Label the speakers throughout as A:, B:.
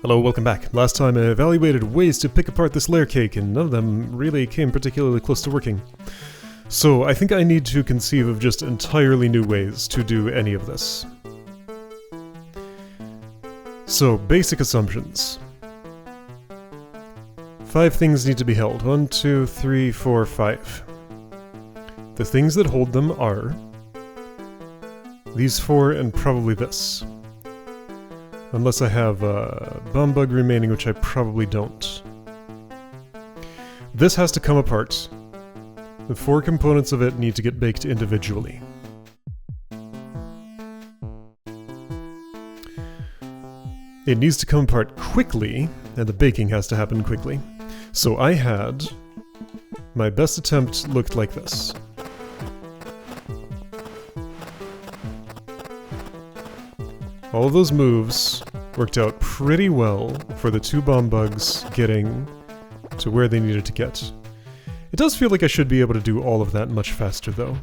A: Hello, welcome back. Last time I evaluated ways to pick apart this layer cake, and none of them really came particularly close to working. So I think I need to conceive of just entirely new ways to do any of this. So, basic assumptions. 5 things need to be held. 1, 2, 3, 4, 5. The things that hold them are these 4 and probably this. Unless I have a bomb bug remaining, which I probably don't. This has to come apart. The 4 components of it need to get baked individually. It needs to come apart quickly, and the baking has to happen quickly. So I had... my best attempt looked like this. All of those moves worked out pretty well for the 2 bomb bugs getting to where they needed to get. It does feel like I should be able to do all of that much faster, though.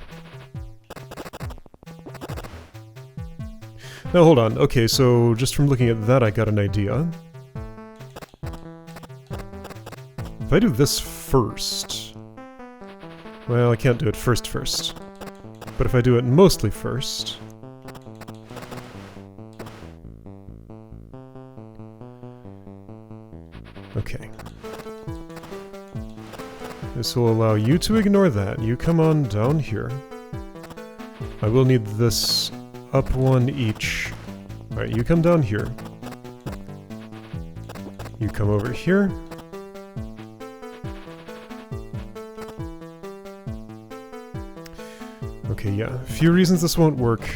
A: Now hold on, okay, so just from looking at that I got an idea. If I do this first... well, I can't do it first. But if I do it mostly first... okay. This will allow you to ignore that. You come on down here. I will need this up 1 each. Alright, you come down here. You come over here. Okay, yeah. A few reasons this won't work.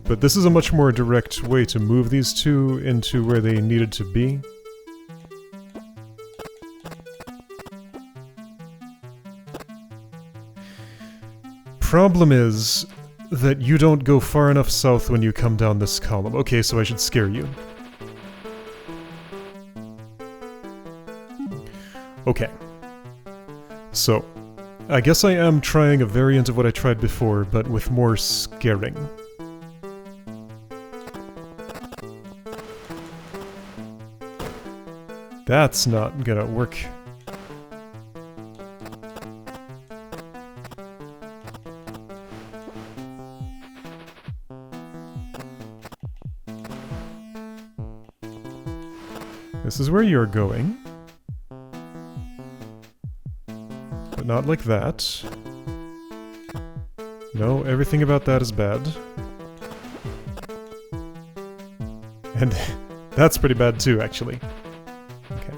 A: But this is a much more direct way to move these 2 into where they needed to be. Problem is that you don't go far enough south when you come down this column. Okay, so I should scare you. Okay. So, I guess I am trying a variant of what I tried before, but with more scaring. That's not gonna work. This is where you're going. But not like that. No, everything about that is bad. And that's pretty bad too, actually. Okay.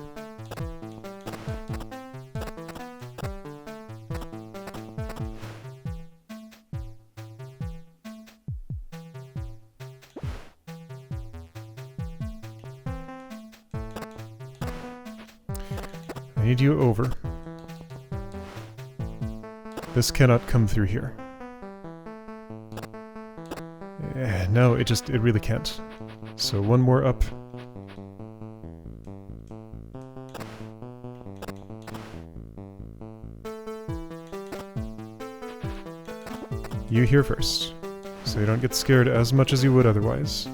A: I need you over. This cannot come through here. No, it really can't. So 1 more up. You here first, so you don't get scared as much as you would otherwise.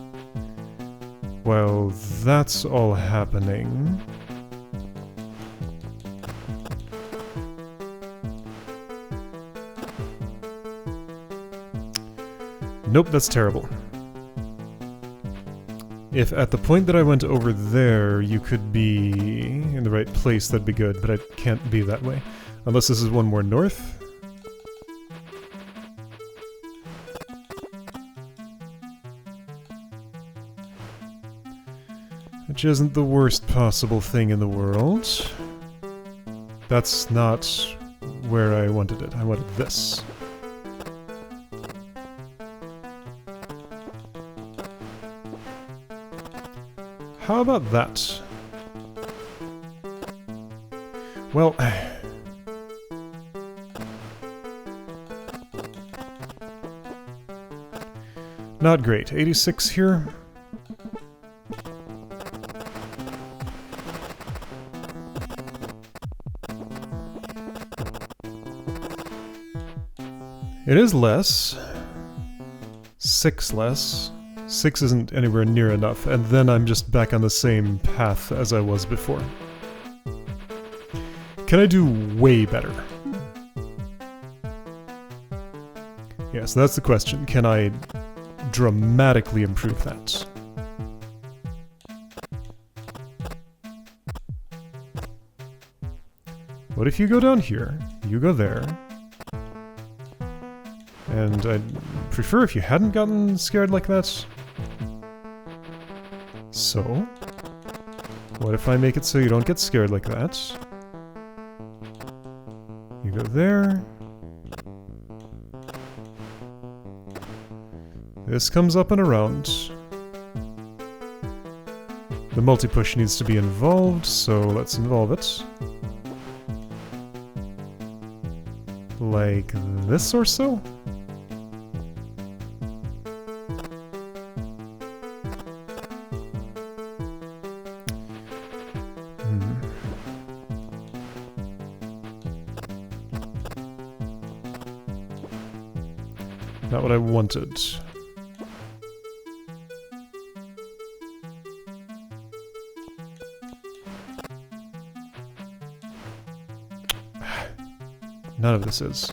A: While that's all happening... nope, that's terrible. If at the point that I went over there, you could be in the right place, that'd be good, but I can't be that way. Unless this is 1 more north. Which isn't the worst possible thing in the world. That's not where I wanted it. I wanted this. How about that? Well... not great. 86 here. It is less. 6 less. 6 isn't anywhere near enough, and then I'm just back on the same path as I was before. Can I do way better? Yes, that's the question. Can I dramatically improve that? What if you go down here, you go there, and I'd prefer if you hadn't gotten scared like that. So, what if I make it so you don't get scared like that? You go there. This comes up and around. The multi-push needs to be involved, so let's involve it. Like this or so? Not what I wanted. None of this is.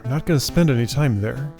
A: I'm not going to spend any time there.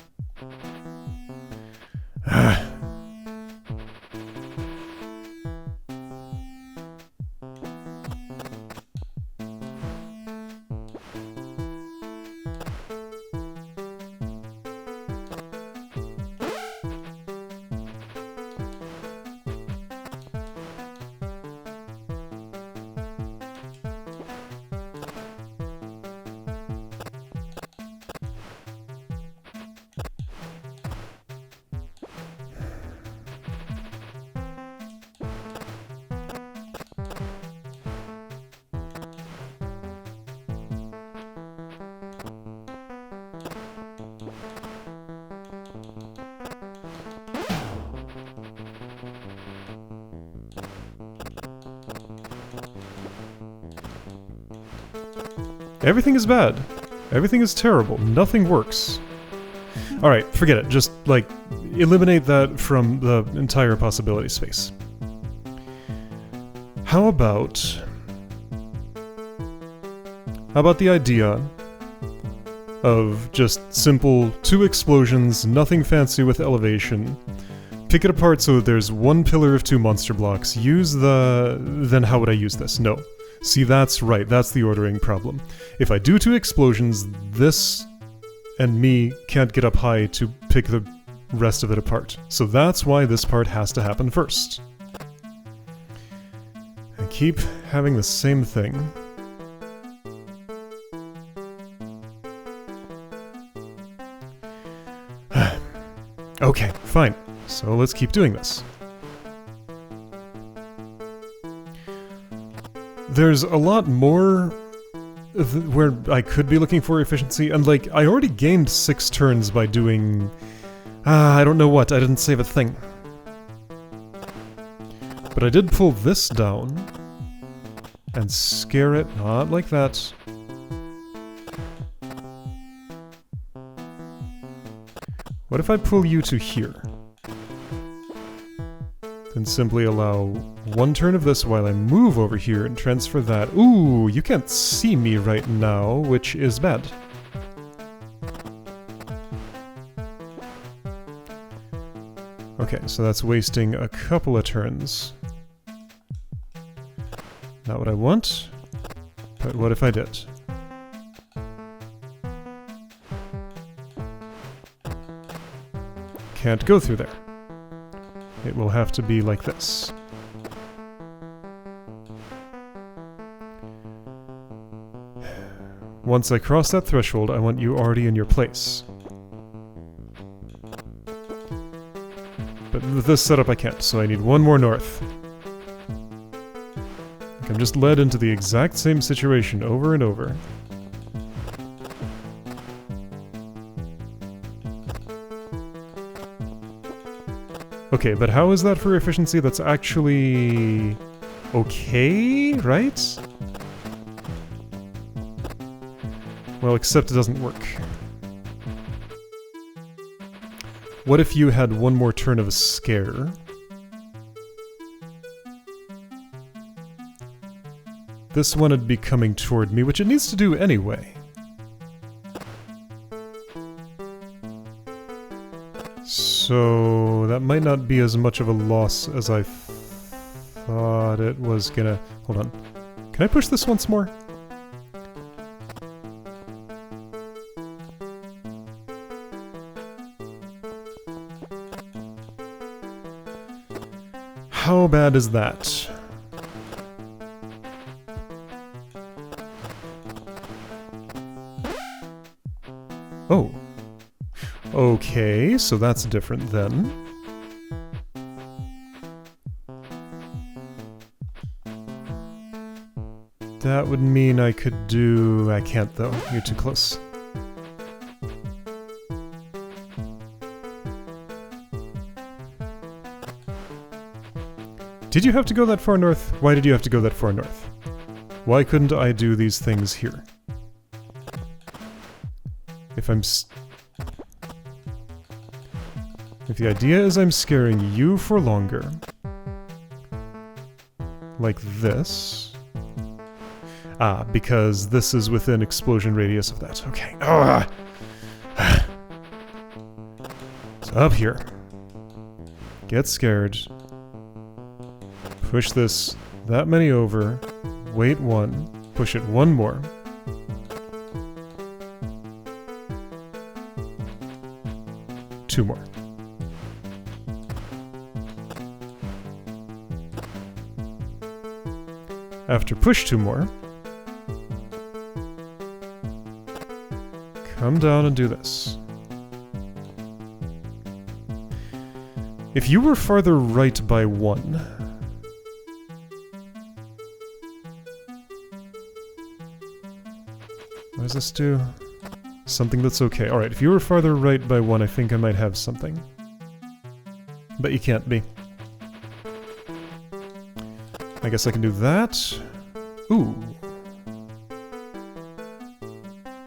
A: Everything is bad. Everything is terrible. Nothing works. Alright, forget it. Just, like, eliminate that from the entire possibility space. How about the idea of just simple 2 explosions, nothing fancy with elevation. Pick it apart so that there's 1 pillar of 2 monster blocks. Use the... Then how would I use this? No. See, that's right. That's the ordering problem. If I do 2 explosions, this and me can't get up high to pick the rest of it apart. So that's why this part has to happen first. I keep having the same thing. Okay, fine. So let's keep doing this. There's a lot more where I could be looking for efficiency, and like, I already gained 6 turns by doing... I don't know what, I didn't save a thing. But I did pull this down, and scare it, not like that. What if I pull you to here? Then simply allow 1 turn of this while I move over here and transfer that. Ooh, you can't see me right now, which is bad. Okay, so that's wasting a couple of turns. Not what I want, but what if I did? Can't go through there. It will have to be like this. Once I cross that threshold, I want you already in your place. But But with this setup I can't, so I need one more north. Like I'm just led into the exact same situation over and over. Okay, but how is that for efficiency? That's actually... okay, right? Well, except it doesn't work. What if you had one more turn of a scare? This one would be coming toward me, which it needs to do anyway. So that might not be as much of a loss as I thought it was gonna... Hold on. Can I push this once more? How bad is that? Oh. Okay, so that's different then. That would mean I could do... I can't though, you're too close. Did you have to go that far north? Why did you have to go that far north? Why couldn't I do these things here? If I'm... If the idea is I'm scaring you for longer... like this... Ah, because this is within explosion radius of that. Okay. Ah! So up here. Get scared. Push this that many over. Wait one. Push it one more. Two more. After push two more, come down and do this. If you were farther right by one... What does this do? Something that's okay. Alright, if you were farther right by one, I think I might have something. But you can't be. I guess I can do that. Ooh.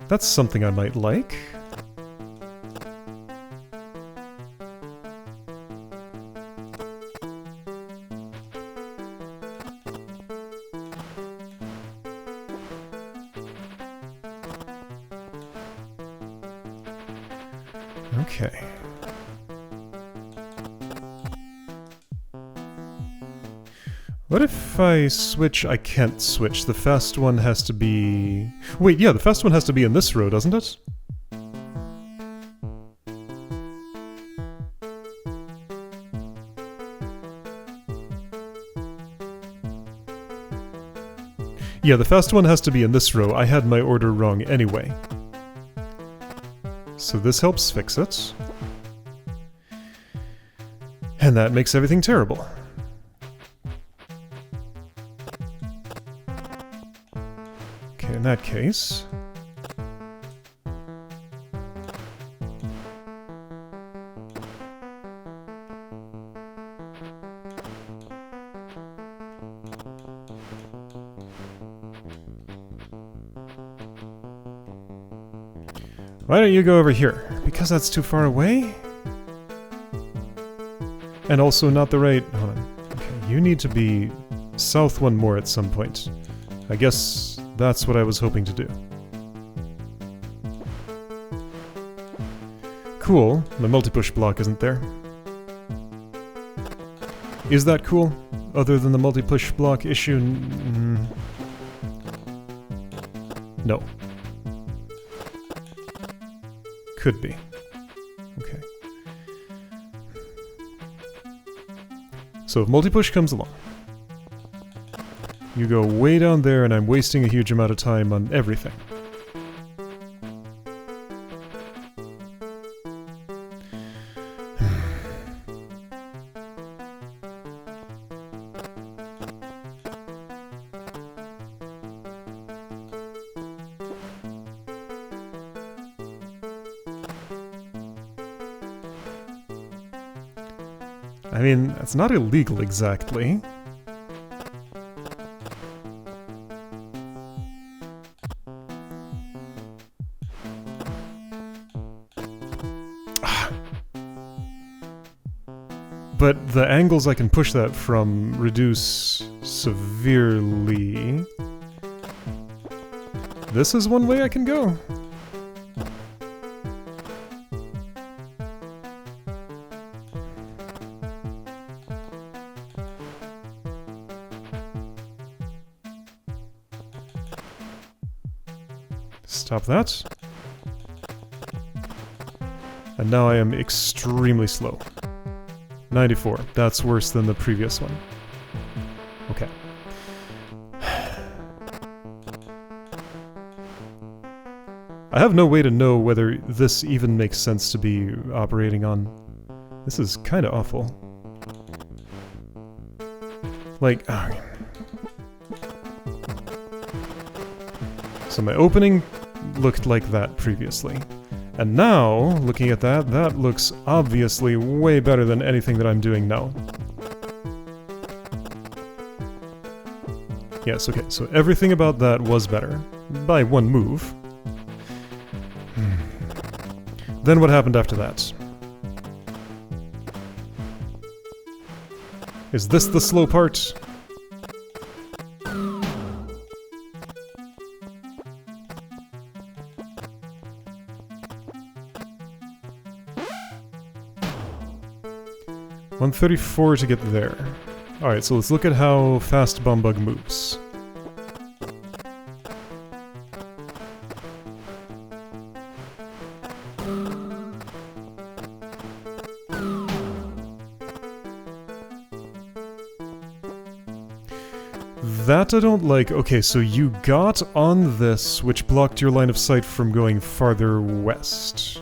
A: That's something I might like. Okay. What if I switch? I can't switch. The fast one has to be... Wait, yeah, the fast one has to be in this row, doesn't it? Yeah, the fast one has to be in this row. I had my order wrong anyway. So this helps fix it. And that makes everything terrible. Okay, in that case... Why don't you go over here? Because that's too far away? And also not the right... Hold on. Okay, you need to be south one more at some point. I guess that's what I was hoping to do. Cool. My multi-push block isn't there. Is that cool? Other than the multi-push block issue? No. Could be. Okay. So if multi-push comes along, you go way down there and I'm wasting a huge amount of time on everything. I mean, it's not illegal exactly. But the angles I can push that from reduce severely. This is one way I can go. Stop that. And now I am extremely slow. 94. That's worse than the previous one. Okay. I have no way to know whether this even makes sense to be operating on. This is kind of awful. Like... So my opening looked like that previously. And now, looking at that, that looks obviously way better than anything that I'm doing now. Yes, okay, so everything about that was better. By one move. Then what happened after that? Is this the slow part? $134 to get there. Alright, so let's look at how fast Bombug moves. That I don't like. Okay, so you got on this, which blocked your line of sight from going farther west.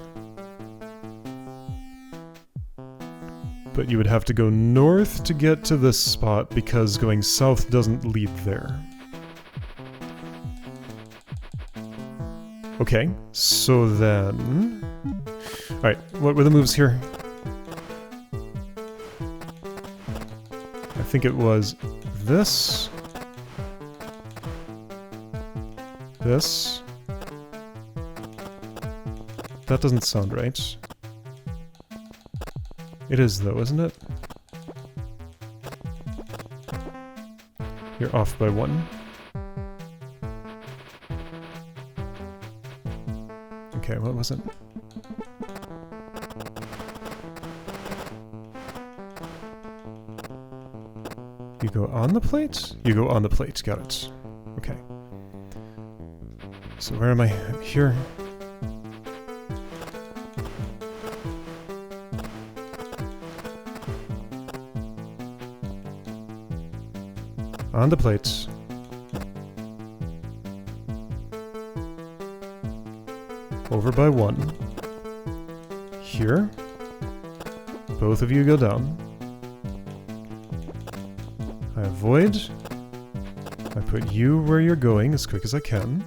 A: But you would have to go north to get to this spot, because going south doesn't lead there. Okay, so then... Alright, what were the moves here? I think it was this... This... That doesn't sound right. It is though, isn't it? You're off by 1. Okay, what was it? You go on the plate? You go on the plate, got it. Okay. So where am I? I'm here. On the plate. Over by 1. Here. Both of you go down. I avoid. I put you where you're going as quick as I can.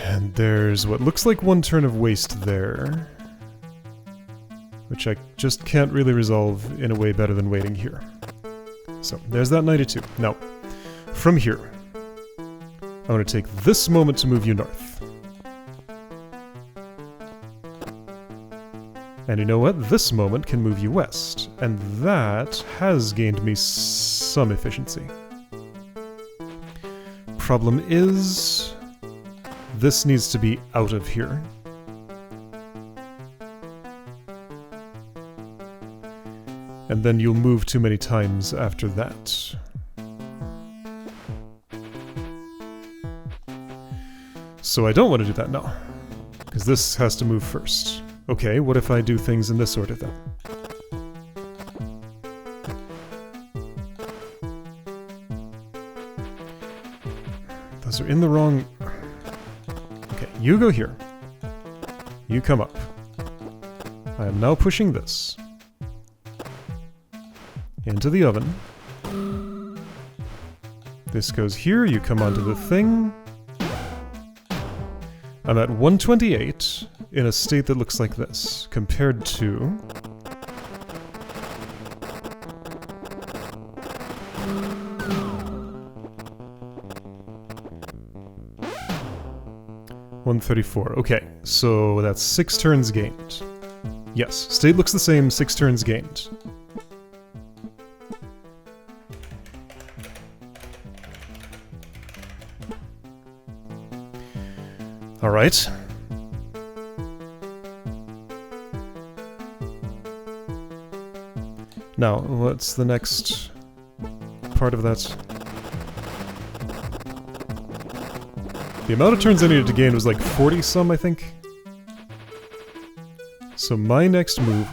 A: And there's what looks like 1 turn of waste there, which I just can't really resolve in a way better than waiting here. So, there's that 92. Now, from here, I want to take this moment to move you north. And you know what? This moment can move you west, and that has gained me some efficiency. Problem is, this needs to be out of here. And then you'll move too many times after that. So I don't want to do that now, because this has to move first. Okay, what if I do things in this order then? Those are in the wrong... Okay, you go here. You come up. I am now pushing this into the oven. This goes here, you come onto the thing. I'm at 128. in a state that looks like this, compared to... $134. Okay, so that's 6 turns gained. Yes, state looks the same, 6 turns gained. Alright. Now, what's the next part of that? The amount of turns I needed to gain was like 40-some, I think. So my next move,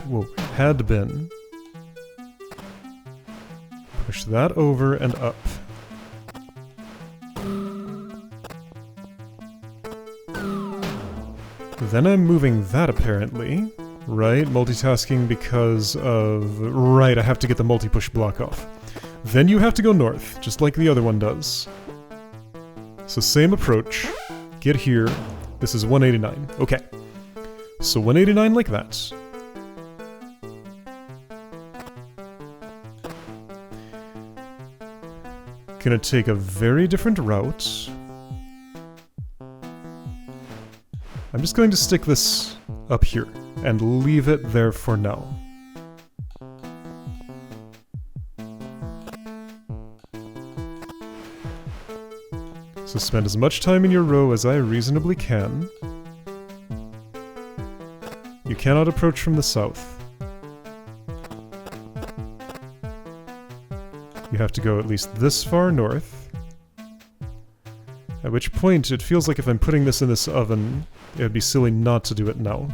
A: had been... push that over and up. Then I'm moving that, apparently. Right, multitasking because of... Right, I have to get the multi-push block off. Then you have to go north, just like the other one does. So same approach. Get here. This is 189. Okay. So 189 like that. Gonna take a very different route. I'm just going to stick this up here and leave it there for now. So spend as much time in your row as I reasonably can. You cannot approach from the south. You have to go at least this far north. At which point, it feels like if I'm putting this in this oven, it would be silly not to do it now.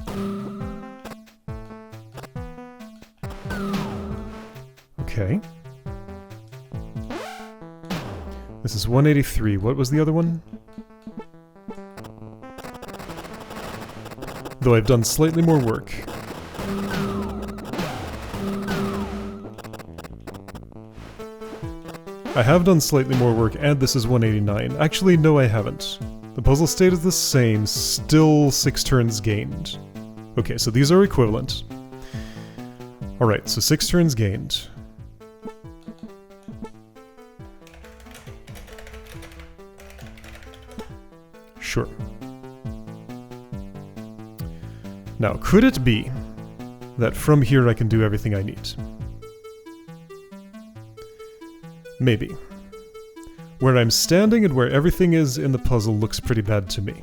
A: Okay. This is 183. What was the other one? Though I've done slightly more work. I have done slightly more work, and this is 189. Actually, no, I haven't. The puzzle state is the same, still 6 turns gained. Okay, so these are equivalent. Alright, so 6 turns gained. Sure. Now, could it be that from here I can do everything I need? Maybe. Where I'm standing and where everything is in the puzzle looks pretty bad to me.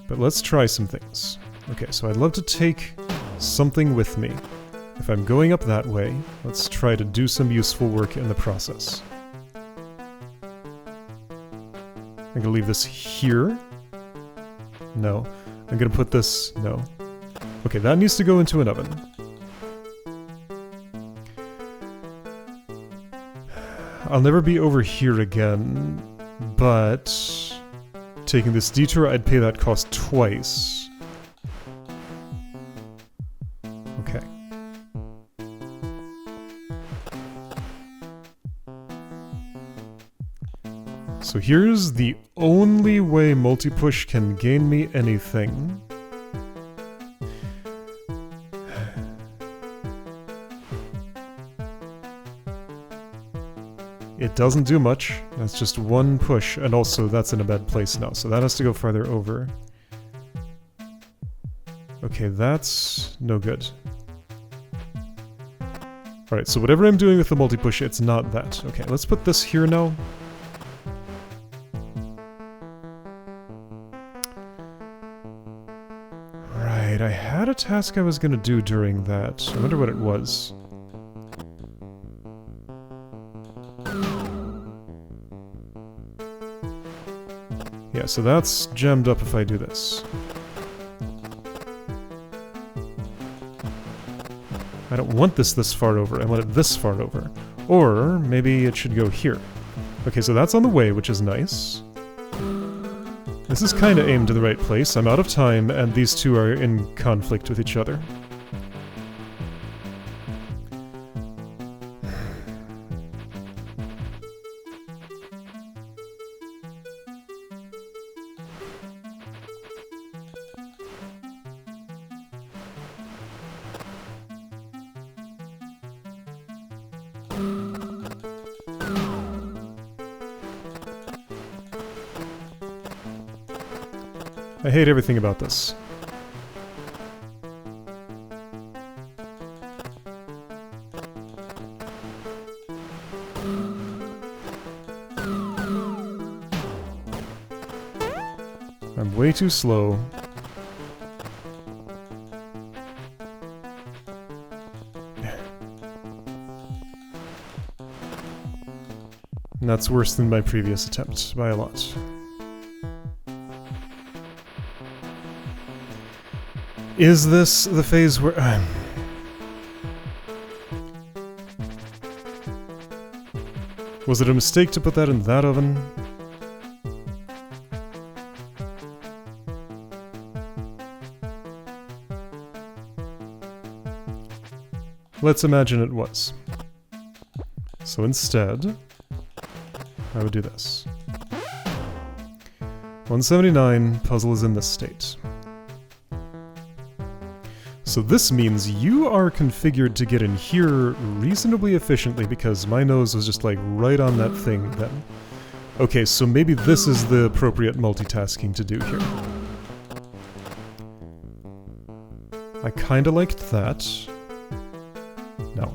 A: But let's try some things. Okay, so I'd love to take something with me. If I'm going up that way, let's try to do some useful work in the process. I'm gonna leave this here. No. I'm gonna put this... no. Okay, that needs to go into an oven. I'll never be over here again, but... taking this detour, I'd pay that cost twice. Okay. So here's the only way multi-push can gain me anything. It doesn't do much. That's just one push, and also that's in a bad place now, so that has to go farther over. Okay, that's no good. Alright, so whatever I'm doing with the multi-push, it's not that. Okay, let's put this here now. Right, I had a task I was gonna do during that. I wonder what it was. Yeah, so that's jammed up if I do this. I don't want this far over, I want it this far over. Or maybe it should go here. Okay, so that's on the way, which is nice. This is kinda aimed to the right place. I'm out of time, and these two are in conflict with each other. I hate everything about this. I'm way too slow. And that's worse than my previous attempt by a lot. Is this the phase where... Was it a mistake to put that in that oven? Let's imagine it was. So instead, I would do this. 179, puzzle is in this state. So this means you are configured to get in here reasonably efficiently because my nose was just like right on that thing then. Okay, so maybe this is the appropriate multitasking to do here. I kinda liked that. No.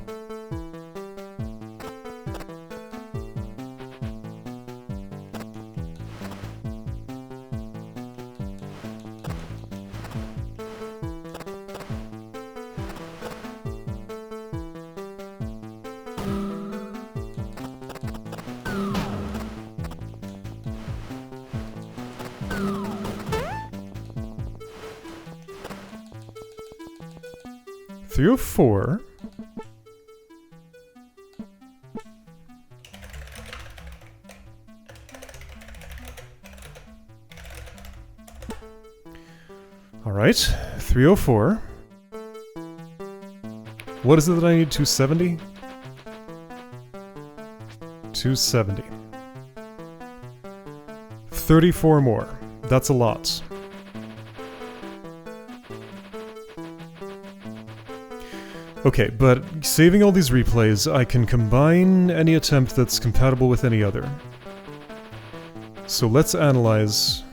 A: Three oh four. All right, 304. What is it that I need? 270? 270. 34 more. That's a lot. Okay, but saving all these replays, I can combine any attempt that's compatible with any other. So let's analyze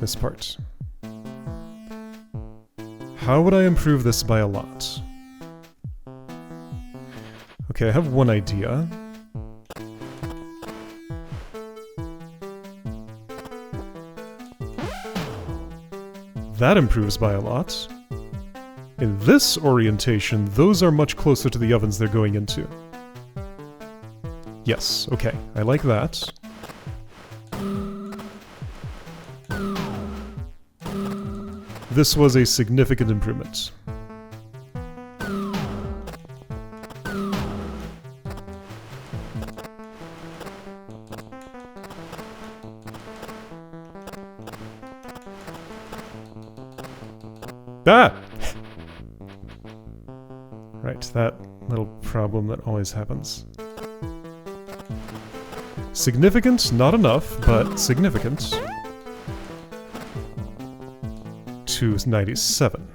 A: this part. How would I improve this by a lot? Okay, I have one idea. That improves by a lot. In this orientation, those are much closer to the ovens they're going into. Yes, okay, I like that. This was a significant improvement. Ah! Right, that little problem that always happens. Significant, not enough, but significant. 297.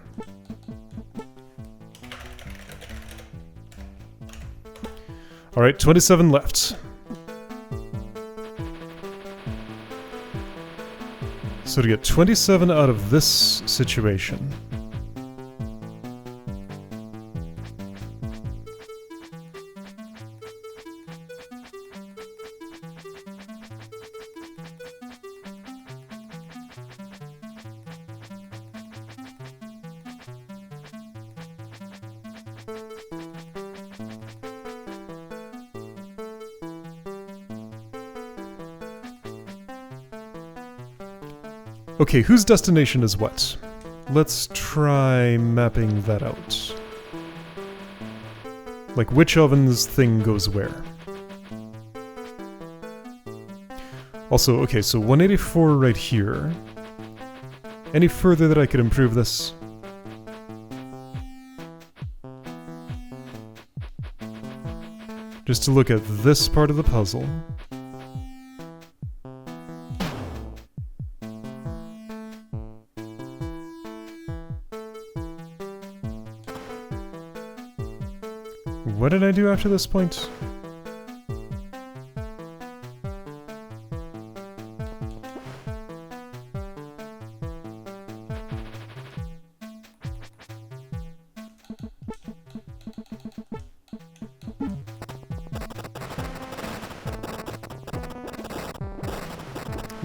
A: Alright, 27 left. So to get 27 out of this situation... Okay, whose destination is what? Let's try mapping that out. Like, which oven's thing goes where? Also, okay, so 184 right here. Any further that I could improve this? Just to look at this part of the puzzle. What did I do after this point?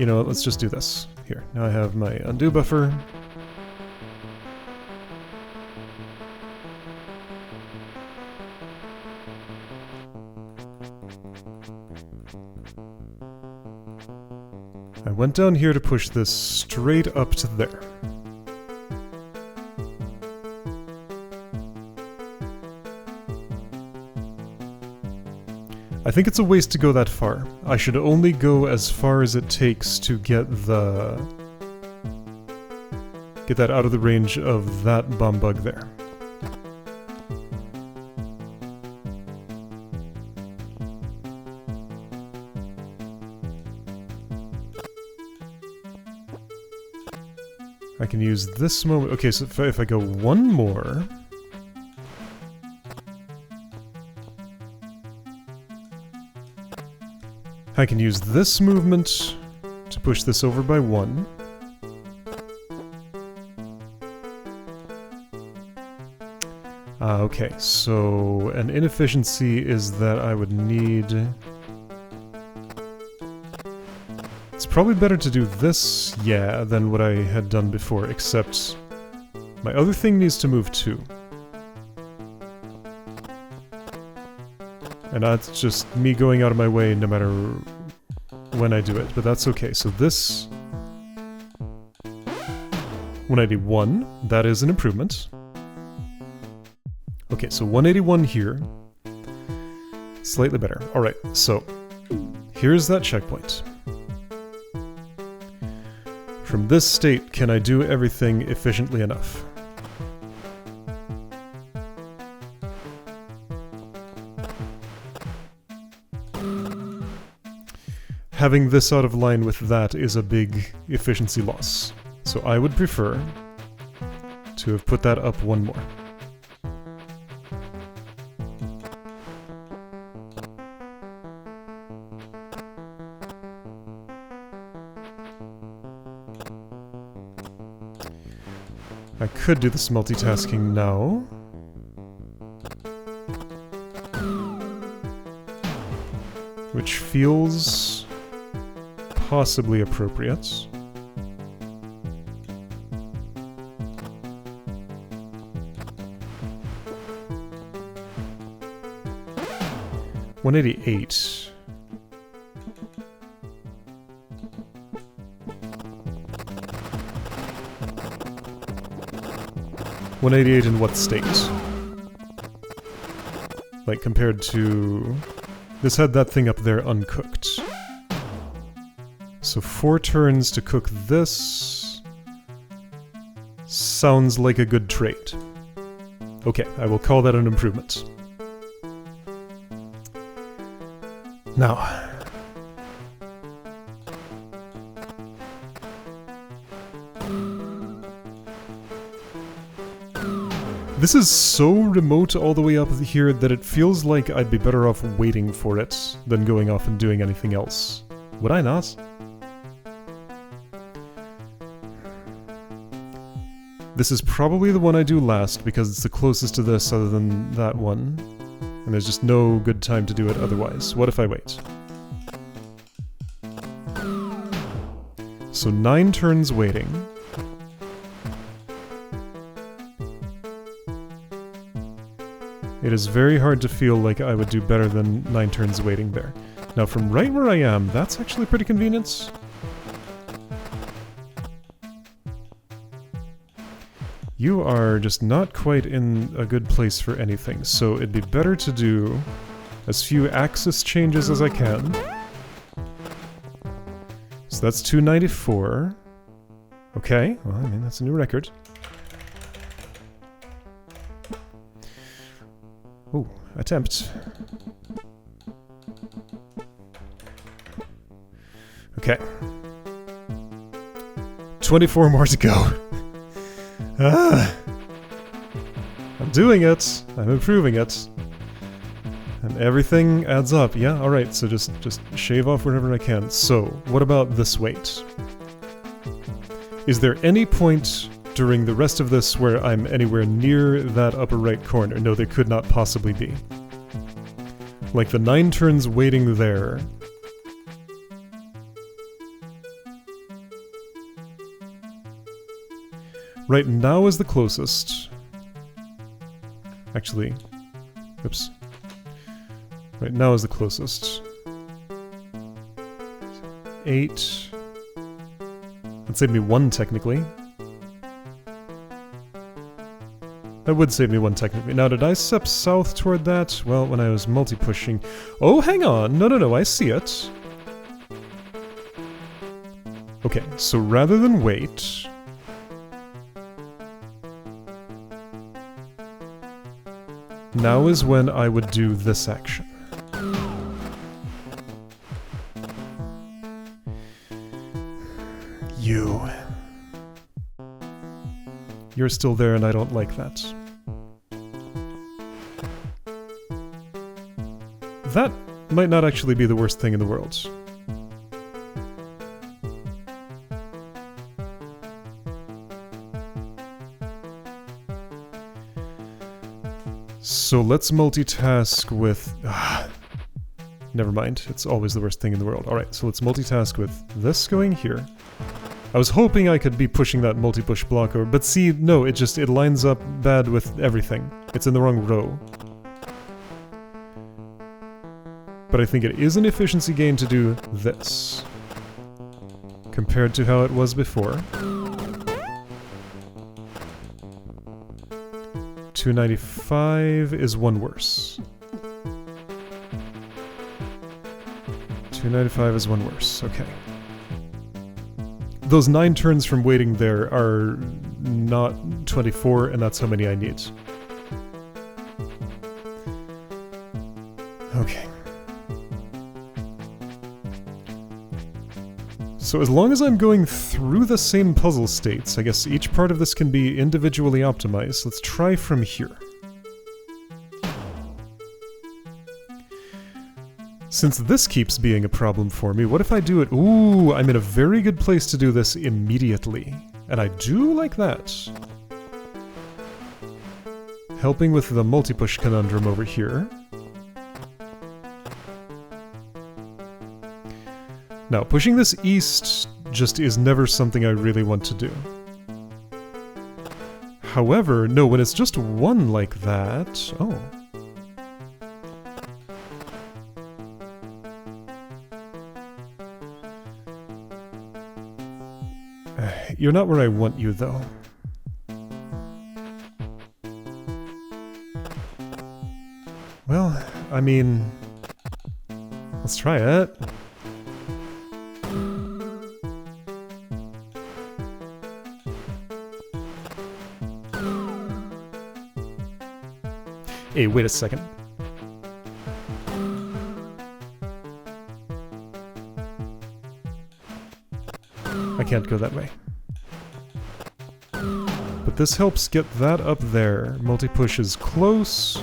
A: You know what, let's just do this. Here, now I have my undo buffer. I went down here to push this straight up to there. I think it's a waste to go that far. I should only go as far as it takes to get that out of the range of that bomb bug there. I can use this moment. Okay, so if I go one more. I can use this movement to push this over by 1. Okay, so an inefficiency is that I would need... It's probably better to do this, yeah, than what I had done before, except my other thing needs to move too. And that's just me going out of my way no matter when I do it, but that's okay. So this 181, that is an improvement. Okay, so 181 here. Slightly better. Alright, so here's that checkpoint. From this state, can I do everything efficiently enough? Having this out of line with that is a big efficiency loss. So I would prefer to have put that up one more. I could do this multitasking now. Which feels possibly appropriate. $188. $188 in what state? Like compared to... This had that thing up there uncooked. So 4 turns to cook this... Sounds like a good trade. Okay, I will call that an improvement. Now... This is so remote all the way up here that it feels like I'd be better off waiting for it than going off and doing anything else. Would I not? This is probably the one I do last because it's the closest to this other than that one. And there's just no good time to do it otherwise. What if I wait? So 9 turns waiting. It is very hard to feel like I would do better than 9 turns waiting there. Now from right where I am, that's actually pretty convenient. You are just not quite in a good place for anything, so it'd be better to do as few axis changes as I can. So that's 294. Okay, well, I mean, that's a new record. Ooh, attempt. Okay. 24 more to go. I'm doing it. I'm improving it. And everything adds up. Yeah, alright, so just shave off wherever I can. So, what about this weight? Is there any point during the rest of this where I'm anywhere near that upper right corner? No, there could not possibly be. Like the 9 turns waiting there. Right now is the closest. Actually, oops. Right now is the closest. 8. That'd save me 1 technically. That would save me 1 technically. Now, did I step south toward that? Well, when I was multi-pushing... Oh, hang on! No, I see it. Okay, so rather than wait... Now is when I would do this action. You. You're still there and I don't like that. That might not actually be the worst thing in the world. So let's multitask with... never mind, it's always the worst thing in the world. Alright, so let's multitask with this going here. I was hoping I could be pushing that multi-push block over, but see, no, it lines up bad with everything. It's in the wrong row. But I think it is an efficiency gain to do this, compared to how it was before. 295 is 1 worse. 295 is 1 worse, okay. Those 9 turns from waiting there are not 24, and that's how many I need. Okay. So as long as I'm going through the same puzzle states, I guess each part of this can be individually optimized. Let's try from here. Since this keeps being a problem for me, what if I do it... Ooh, I'm in a very good place to do this immediately. And I do like that. Helping with the multi-push conundrum over here. Now, pushing this east just is never something I really want to do. However, no, when it's just 1 like that... Oh. You're not where I want you, though. Well, I mean... Let's try it. Hey, wait a second. I can't go that way. But this helps get that up there. Multi-push is close.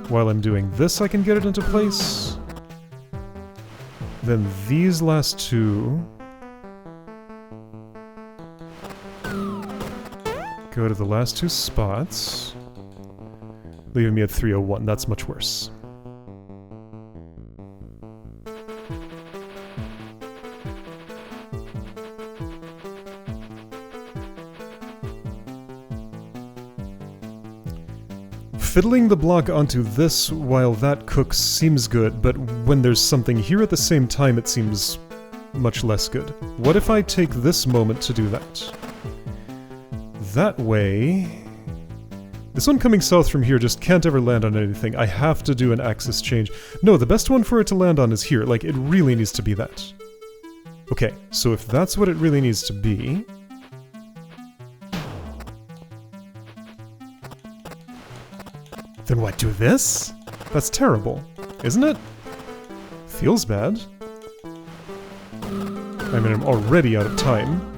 A: While I'm doing this, I can get it into place. Then these last 2... go to the last 2 spots. Leaving me at 301. That's much worse. Fiddling the block onto this while that cooks seems good, but when there's something here at the same time it seems much less good. What if I take this moment to do that? That way... This one coming south from here just can't ever land on anything. I have to do an axis change. No, the best one for it to land on is here. Like, it really needs to be that. Okay, so if that's what it really needs to be... Then what, do this? That's terrible, isn't it? Feels bad. I mean, I'm already out of time.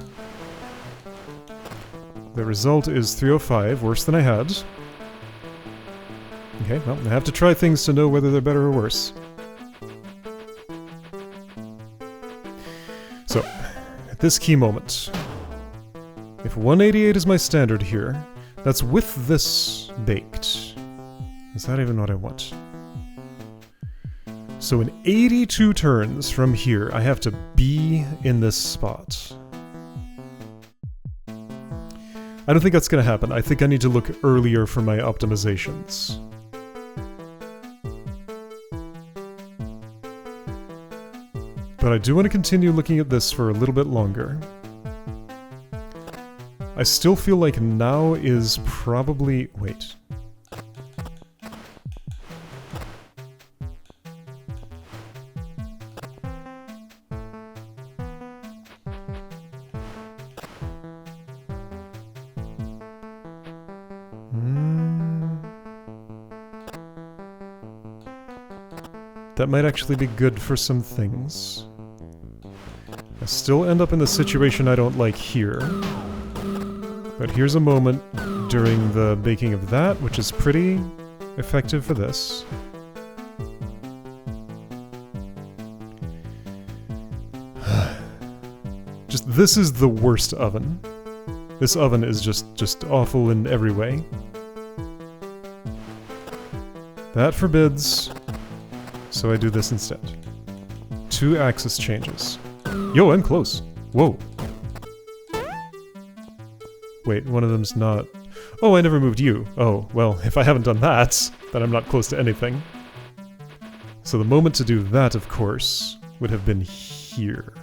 A: The result is 305, worse than I had. Okay, well, I have to try things to know whether they're better or worse. So, at this key moment, if 188 is my standard here, that's with this baked. Is that even what I want? So in 82 turns from here, I have to be in this spot. I don't think that's going to happen. I think I need to look earlier for my optimizations. But I do want to continue looking at this for a little bit longer. I still feel like now is probably... Wait. That might actually be good for some things. I still end up in the situation I don't like here. But here's a moment during the baking of that, which is pretty effective for this. Just, this is the worst oven. This oven is just awful in every way. That forbids, so I do this instead. 2 axis changes. Yo, I'm close. Whoa. Wait, one of them's not... Oh, I never moved you. Oh, well, if I haven't done that, then I'm not close to anything. So the moment to do that, of course, would have been here.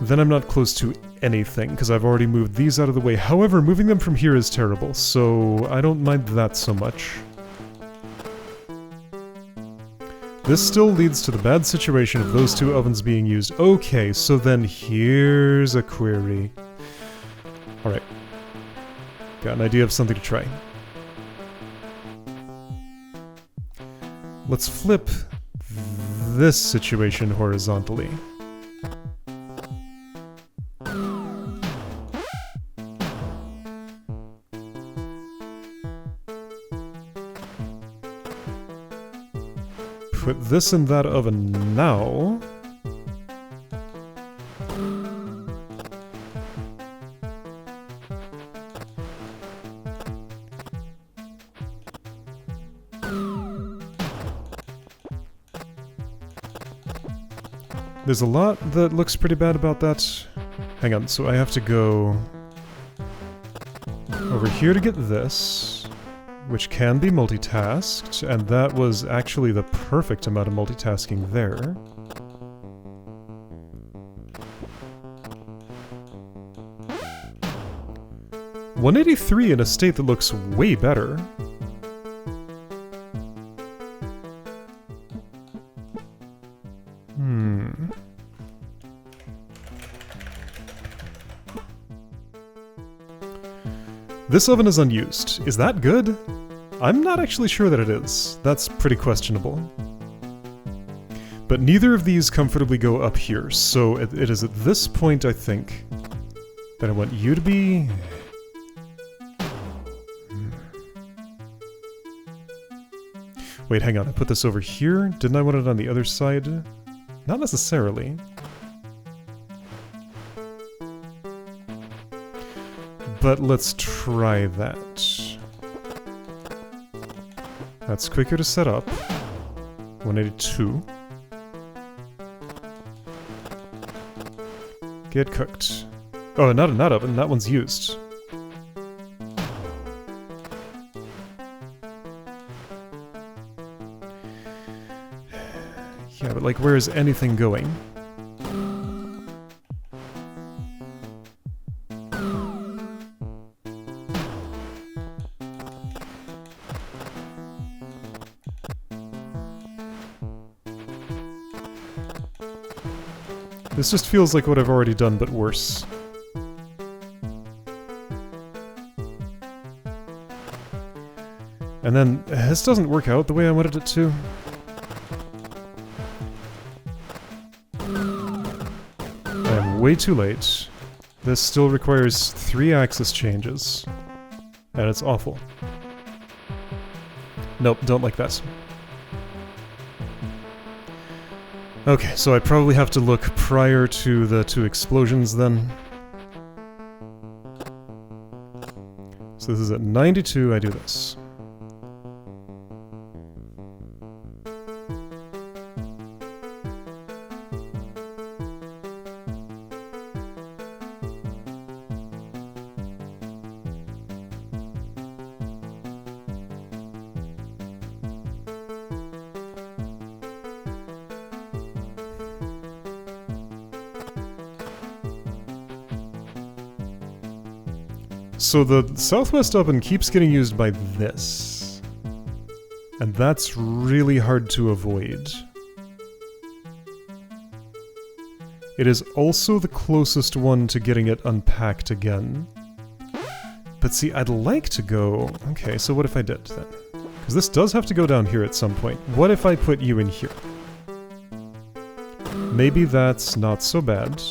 A: Then I'm not close to anything, because I've already moved these out of the way. However, moving them from here is terrible, so I don't mind that so much. This still leads to the bad situation of those 2 ovens being used. Okay, so then here's a query. Alright. Got an idea of something to try. Let's flip this situation horizontally. Put this in that oven now. There's a lot that looks pretty bad about that. Hang on, so I have to go over here to get this, which can be multitasked, and that was actually the perfect amount of multitasking there. $183 in a state that looks way better. This oven is unused. Is that good? I'm not actually sure that it is. That's pretty questionable. But neither of these comfortably go up here, so it is at this point, I think, that I want you to be... Wait, hang on, I put this over here? Didn't I want it on the other side? Not necessarily. But let's try that. That's quicker to set up. 182. Get cooked. Oh, not in that oven, that one's used. Yeah, but like, where is anything going? This just feels like what I've already done, but worse. And then, this doesn't work out the way I wanted it to. I'm way too late. This still requires 3 axis changes. And it's awful. Nope, don't like that. Okay, so I probably have to look prior to the 2 explosions then. So this is at 92, I do this. So the southwest oven keeps getting used by this. And that's really hard to avoid. It is also the closest one to getting it unpacked again. But see, I'd like to go... Okay, so what if I did then? Because this does have to go down here at some point. What if I put you in here? Maybe that's not so bad.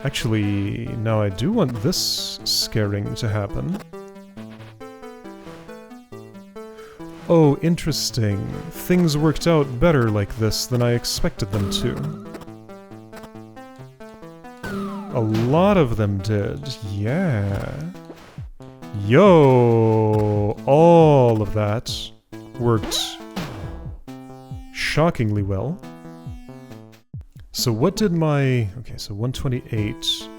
A: Actually, now I do want this scaring to happen. Oh, interesting. Things worked out better like this than I expected them to. A lot of them did, yeah. Yo! All of that worked shockingly well. So what did my... Okay, so 128.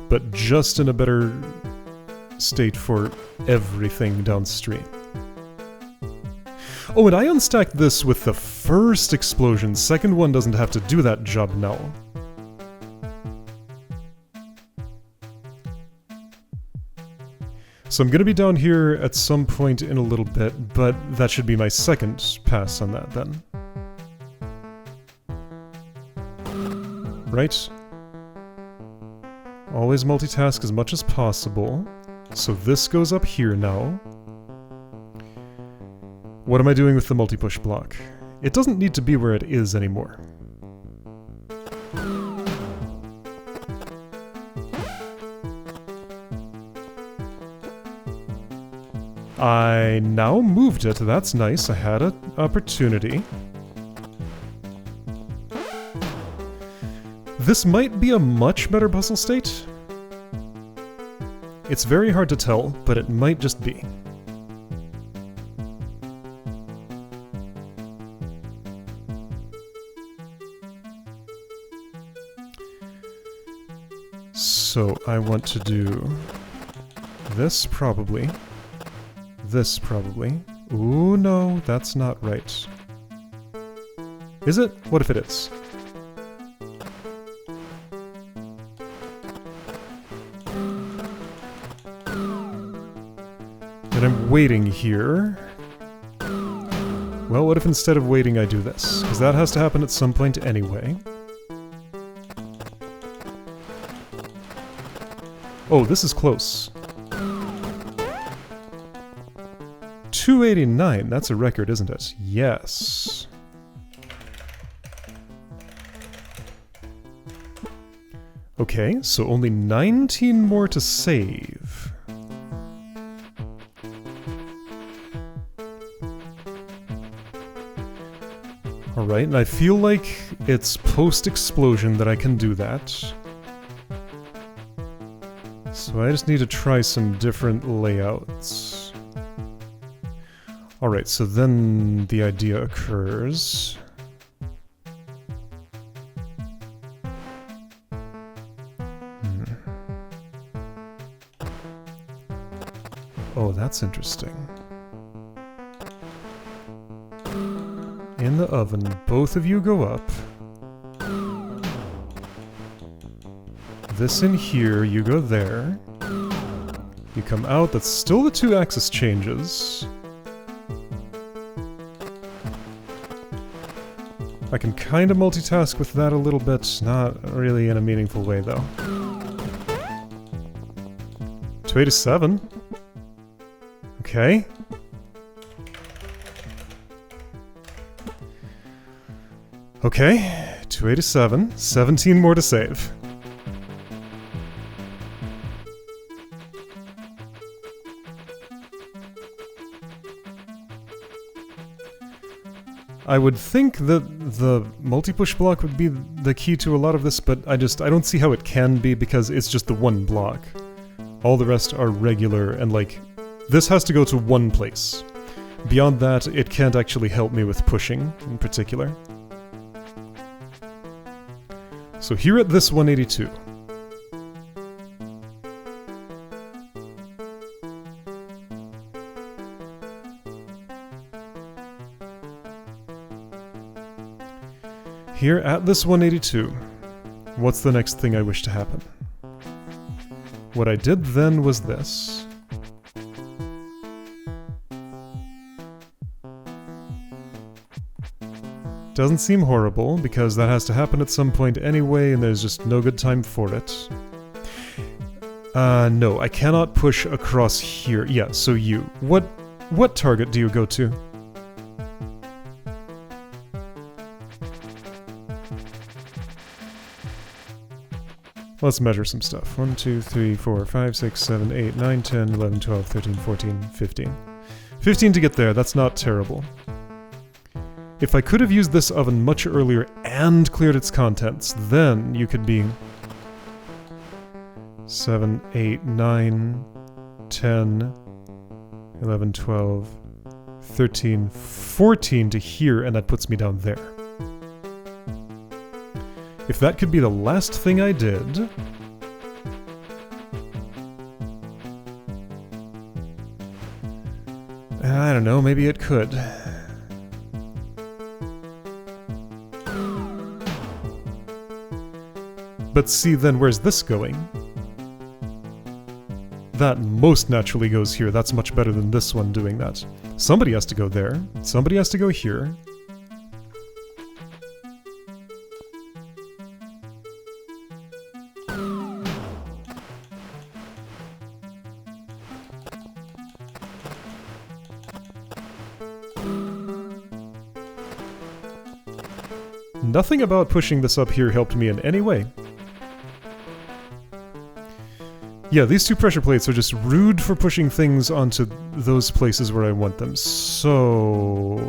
A: But just in a better state for everything downstream. Oh, and I unstacked this with the first explosion. Second one doesn't have to do that job now. So I'm gonna be down here at some point in a little bit, but that should be my second pass on that then. Right? Always multitask as much as possible. So this goes up here now. What am I doing with the multi-push block? It doesn't need to be where it is anymore. I now moved it, that's nice, I had an opportunity. This might be a much better puzzle state. It's very hard to tell, but it might just be. So I want to do this probably. This probably. Ooh, no, that's not right. Is it? What if it is? And I'm waiting here. Well, what if instead of waiting I do this? Because that has to happen at some point anyway. Oh, this is close. 289, that's a record, isn't it? Yes. Okay, so only 19 more to save. Alright, and I feel like it's post-explosion that I can do that. So I just need to try some different layouts. Alright, so then the idea occurs. Oh, that's interesting. In the oven, both of you go up. This in here, you go there. You come out, that's still the 2-axis changes. I can kind of multitask with that a little bit, not really in a meaningful way though. 287. Okay. Okay, 287, 17 more to save. I would think that the multi-push block would be the key to a lot of this, but I don't see how it can be because it's just the one block. All the rest are regular and like, this has to go to one place. Beyond that, it can't actually help me with pushing in particular. So here at this 182. Here at this 182, what's the next thing I wish to happen? What I did then was this. Doesn't seem horrible, because that has to happen at some point anyway, and there's just no good time for it. No, I cannot push across here. Yeah, so you. What target do you go to? Let's measure some stuff. 1, 2, 3, 4, 5, 6, 7, 8, 9, 10, 11, 12, 13, 14, 15. 15 to get there, that's not terrible. If I could have used this oven much earlier and cleared its contents, then you could be 7, 8, 9, 10, 11, 12, 13, 14 to here, and that puts me down there. If that could be the last thing I did... I don't know, maybe it could. But see, then where's this going? That most naturally goes here. That's much better than this one doing that. Somebody has to go there. Somebody has to go here. Nothing about pushing this up here helped me in any way. Yeah, these two pressure plates are just rude for pushing things onto those places where I want them. So...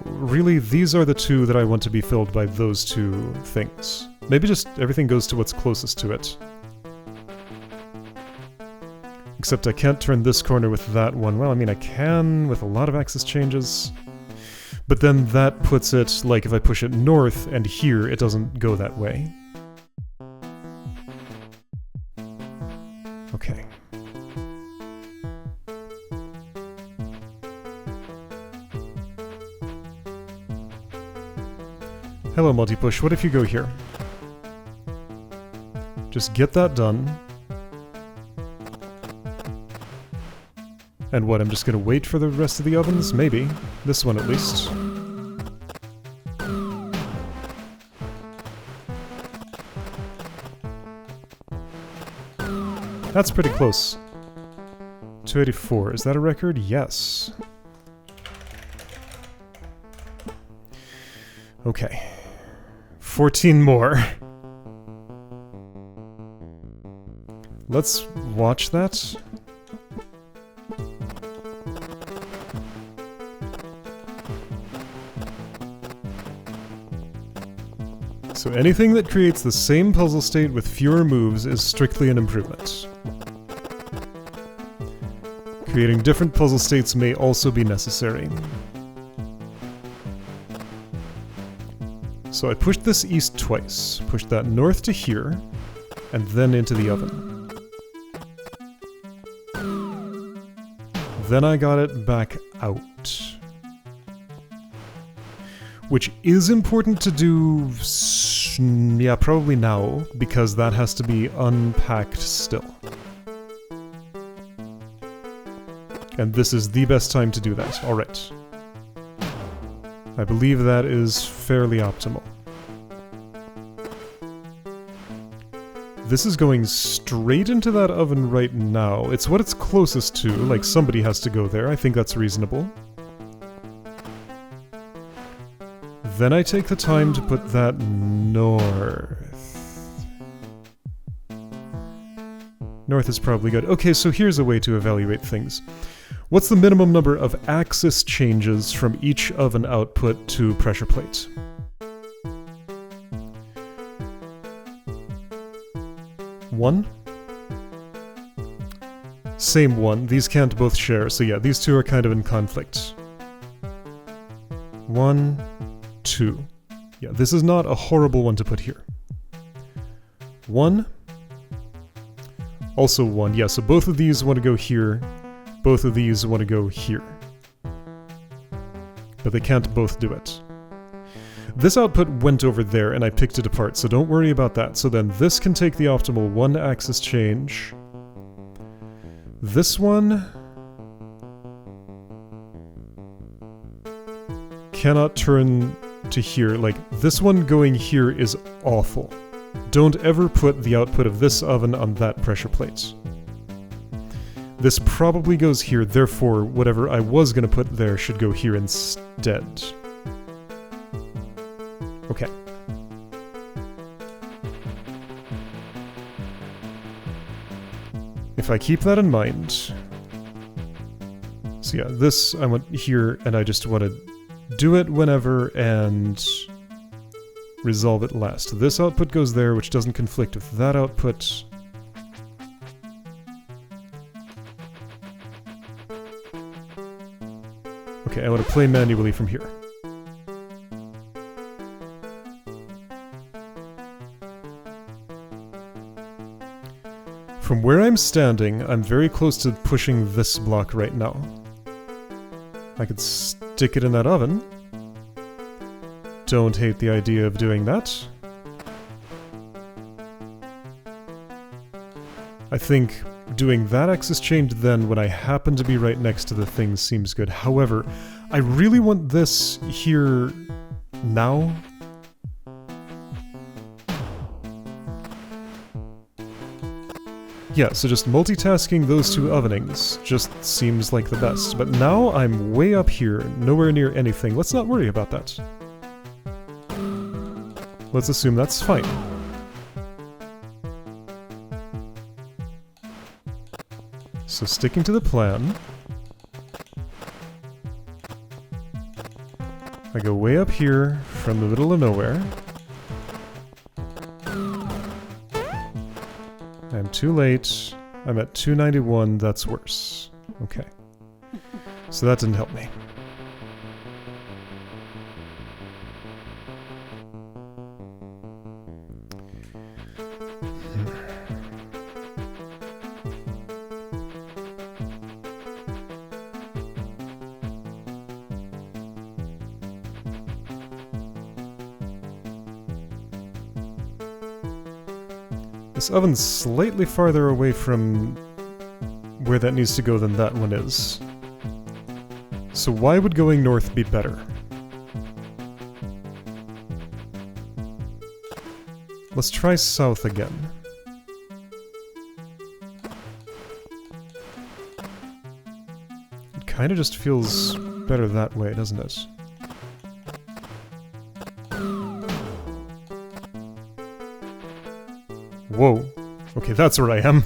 A: really, these are the two that I want to be filled by those two things. Maybe just everything goes to what's closest to it. Except I can't turn this corner with that one. Well, I mean, I can with a lot of axis changes. But then that puts it, like, if I push it north and here, it doesn't go that way. Okay. Hello, multi-push. What if you go here? Just get that done. And what, I'm just gonna wait for the rest of the ovens? Maybe. This one at least. That's pretty close. 284. Is that a record? Yes. Okay. 14 more. Let's watch that. So anything that creates the same puzzle state with fewer moves is strictly an improvement. Creating different puzzle states may also be necessary. So I pushed this east twice, pushed that north to here, and then into the oven. Then I got it back out. Which is important to do, yeah, probably now, because that has to be unpacked still. And this is the best time to do that. Alright. I believe that is fairly optimal. This is going straight into that oven right now. It's what it's closest to, like somebody has to go there. I think that's reasonable. Then I take the time to put that north. North is probably good. Okay, so here's a way to evaluate things. What's the minimum number of axis changes from each oven output to pressure plate? One? Same one. These can't both share, so yeah, these two are kind of in conflict. 1, 2. Yeah, this is not a horrible one to put here. 1. Also 1. Yeah, so both of these want to go here. Both of these want to go here. But they can't both do it. This output went over there and I picked it apart, so don't worry about that. So then this can take the optimal 1 axis change. This one cannot turn to here. Like, this one going here is awful. Don't ever put the output of this oven on that pressure plate. This probably goes here, therefore whatever I was going to put there should go here instead. Okay. If I keep that in mind... So yeah, this I want here, and I just want to do it whenever and resolve it last. This output goes there, which doesn't conflict with that output. Okay, I want to play manually from here. From where I'm standing, I'm very close to pushing this block right now. I could stick it in that oven. Don't hate the idea of doing that. I think doing that axis change then when I happen to be right next to the thing seems good. However, I really want this here now. Yeah, so just multitasking those two ovenings just seems like the best. But now I'm way up here, nowhere near anything. Let's not worry about that. Let's assume that's fine. So sticking to the plan, I go way up here from the middle of nowhere. I'm too late. I'm at 291, that's worse. Okay. So that didn't help me. This oven's slightly farther away from where that needs to go than that one is. So why would going north be better? Let's try south again. It kind of just feels better that way, doesn't it? Whoa. Okay, that's where I am.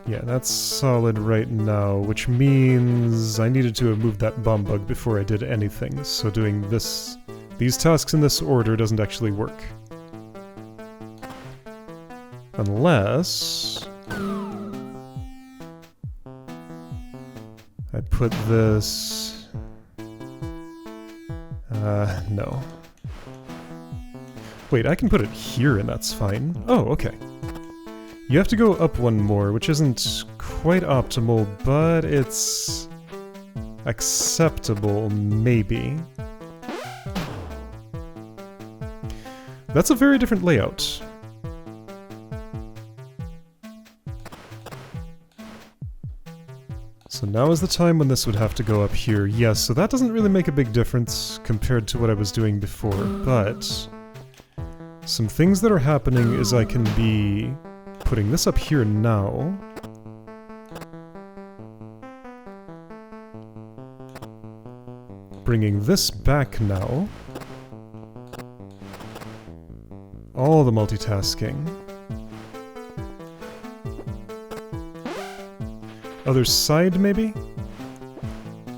A: Yeah, that's solid right now, which means I needed to have moved that bomb bug before I did anything, so doing these tasks in this order doesn't actually work. Unless... I put this... no. Wait, I can put it here and that's fine. Oh, okay. You have to go up one more, which isn't quite optimal, but it's acceptable, maybe. That's a very different layout. So now is the time when this would have to go up here. Yes, so that doesn't really make a big difference compared to what I was doing before, but some things that are happening is I can be putting this up here now. Bringing this back now. All the multitasking. Other side, maybe?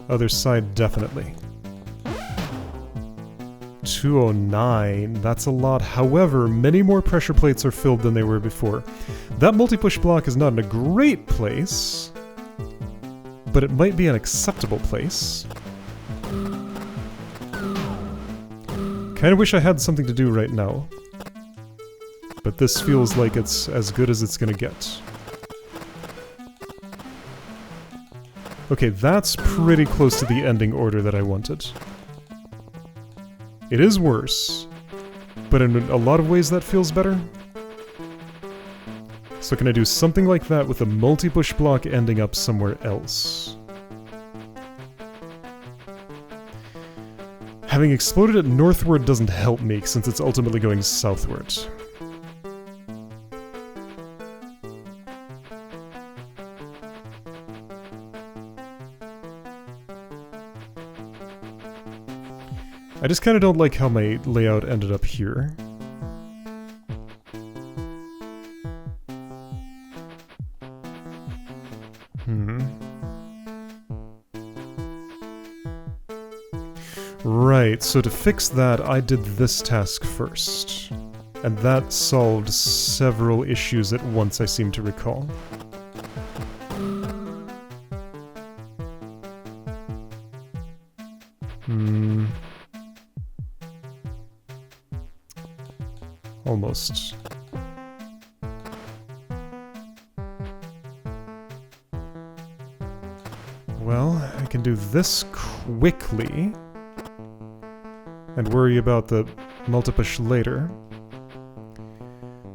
A: Other side, definitely. 209, that's a lot. However, many more pressure plates are filled than they were before. That multi-push block is not in a great place, but it might be an acceptable place. Kind of wish I had something to do right now, but this feels like it's as good as it's gonna get. Okay, that's pretty close to the ending order that I wanted. It is worse, but in a lot of ways that feels better. So can I do something like that with a multi-push block ending up somewhere else? Having exploded it northward doesn't help me, since it's ultimately going southward. I just kind of don't like how my layout ended up here. Right, so to fix that, I did this task first. And that solved several issues at once, I seem to recall. Almost. Well, I can do this quickly and worry about the multi-push later.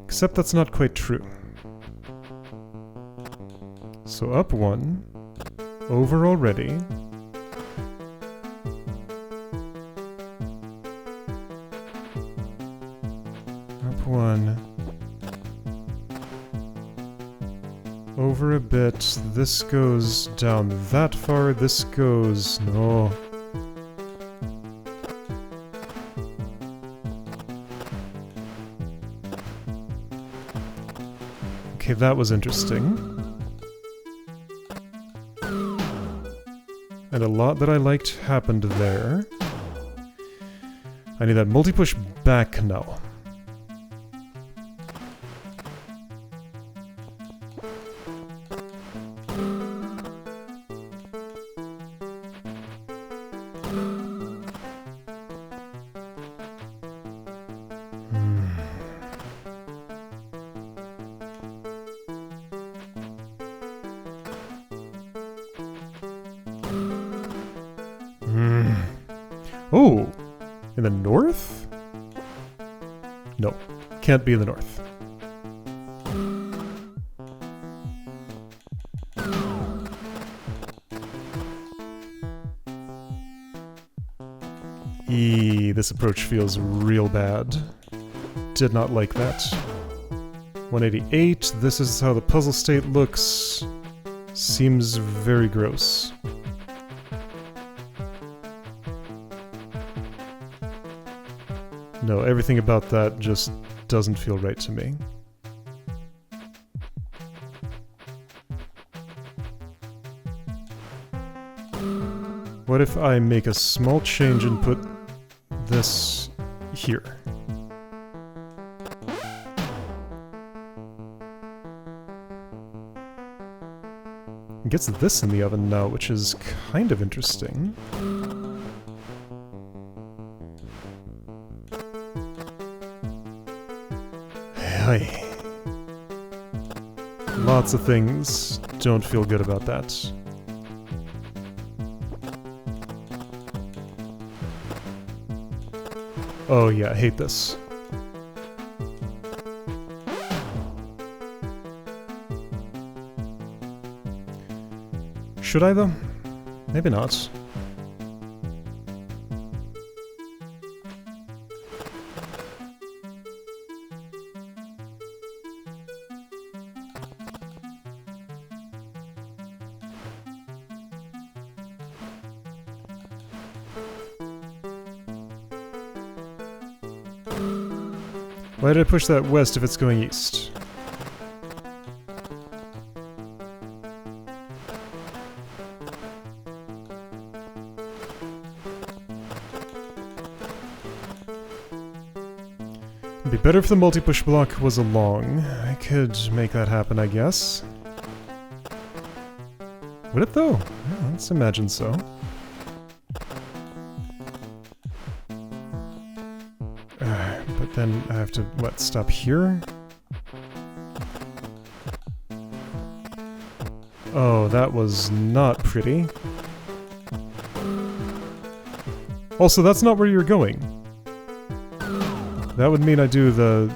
A: Except that's not quite true. So up one, over already. Up one. Over a bit, this goes down that far, this goes... no. Okay, that was interesting. And a lot that I liked happened there. I need that multi-push back now. Oh! In the north? No. Can't be in the north. This approach feels real bad. Did not like that. 188, this is how the puzzle state looks. Seems very gross. No, everything about that just doesn't feel right to me. What if I make a small change and put this here? It gets this in the oven now, which is kind of interesting. Hey. Lots of things don't feel good about that. Oh yeah, I hate this. Should I though? Maybe not. Why did I push that west if it's going east? It'd be better if the multi-push block was along. I could make that happen, I guess. Would it though? Yeah, let's imagine so. But then I have to, what, stop here? Oh, that was not pretty. Also, that's not where you're going. That would mean I do the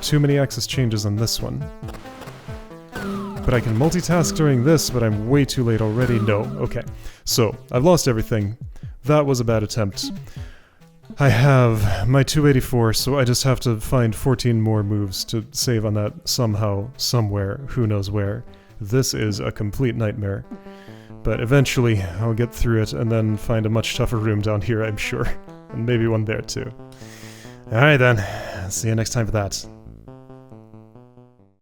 A: too many axis changes on this one. But I can multitask during this, but I'm way too late already. No, okay. So, I've lost everything. That was a bad attempt. I have my 284, so I just have to find 14 more moves to save on that somehow, somewhere, who knows where. This is a complete nightmare. But eventually, I'll get through it and then find a much tougher room down here, I'm sure. And maybe one there too. Alright then, see you next time for that.